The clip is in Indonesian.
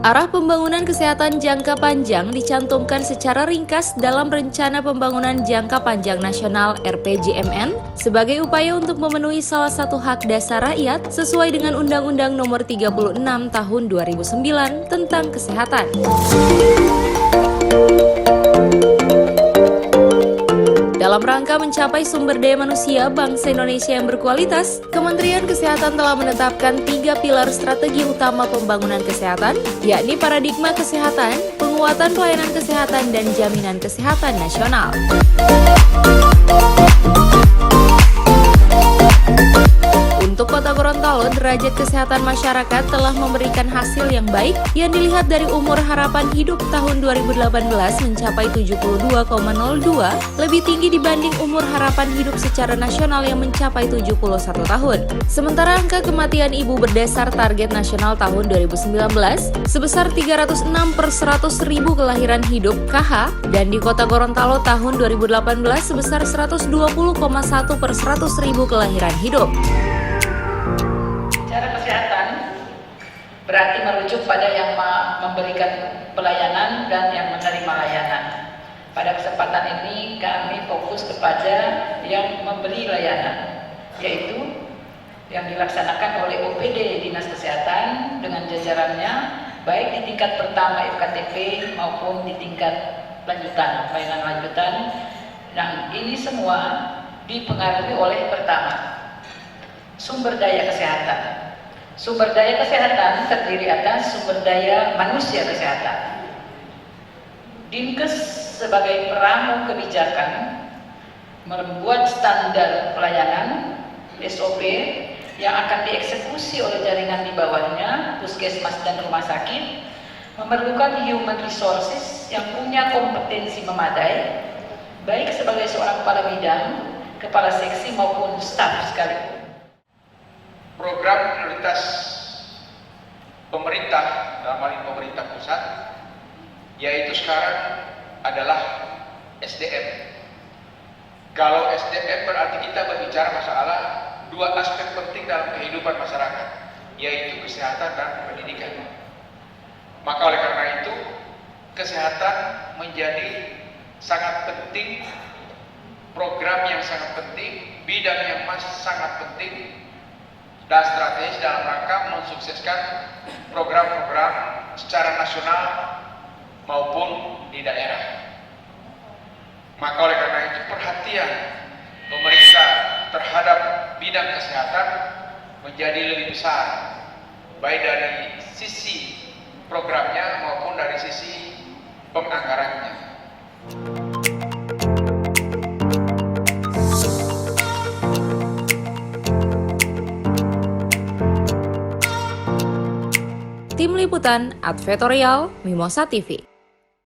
Arah pembangunan kesehatan jangka panjang dicantumkan secara ringkas dalam Rencana Pembangunan Jangka Panjang Nasional (RPJMN) sebagai upaya untuk memenuhi salah satu hak dasar rakyat sesuai dengan Undang-Undang Nomor 36 Tahun 2009 tentang Kesehatan. Dalam rangka mencapai sumber daya manusia bangsa Indonesia yang berkualitas, Kementerian Kesehatan telah menetapkan 3 pilar strategi utama pembangunan kesehatan, yakni paradigma kesehatan, penguatan pelayanan kesehatan, dan jaminan kesehatan nasional. Untuk Kota Gorontalo, derajat kesehatan masyarakat telah memberikan hasil yang baik yang dilihat dari umur harapan hidup tahun 2018 mencapai 72,02, lebih tinggi dibanding umur harapan hidup secara nasional yang mencapai 71 tahun. Sementara angka kematian ibu berdasar target nasional tahun 2019 sebesar 306 per 100 ribu kelahiran hidup (KH) dan di Kota Gorontalo tahun 2018 sebesar 120,1 per 100 ribu kelahiran hidup. Cara kesehatan berarti merujuk pada yang memberikan pelayanan dan yang menerima layanan. Pada kesempatan ini kami fokus kepada yang memberi layanan, yaitu yang dilaksanakan oleh OPD Dinas Kesehatan dengan jajarannya, baik di tingkat pertama FKTP maupun di tingkat lanjutan, pelayanan lanjutan. Nah, ini semua dipengaruhi oleh pertama, sumber daya kesehatan. Sumber daya kesehatan terdiri atas sumber daya manusia kesehatan. Dinkes sebagai peramu kebijakan membuat standar pelayanan SOP yang akan dieksekusi oleh jaringan di bawahnya, puskesmas dan rumah sakit, memerlukan human resources yang punya kompetensi memadai, baik sebagai seorang kepala bidang, kepala seksi maupun staf sekalipun. Program prioritas pemerintah, dalam hal ini pemerintah pusat, yaitu sekarang adalah SDM. Kalau SDM berarti kita berbicara masalah dua aspek penting dalam kehidupan masyarakat, yaitu kesehatan dan pendidikan. Maka oleh karena itu, kesehatan menjadi sangat penting, program yang sangat penting, bidang yang masih sangat penting, dan strategis dalam rangka mensukseskan program-program secara nasional maupun di daerah. Maka oleh karena itu perhatian pemerintah terhadap bidang kesehatan menjadi lebih besar, baik dari sisi programnya maupun dari sisi penganggarannya. Tim Liputan Advertorial Mimosa TV.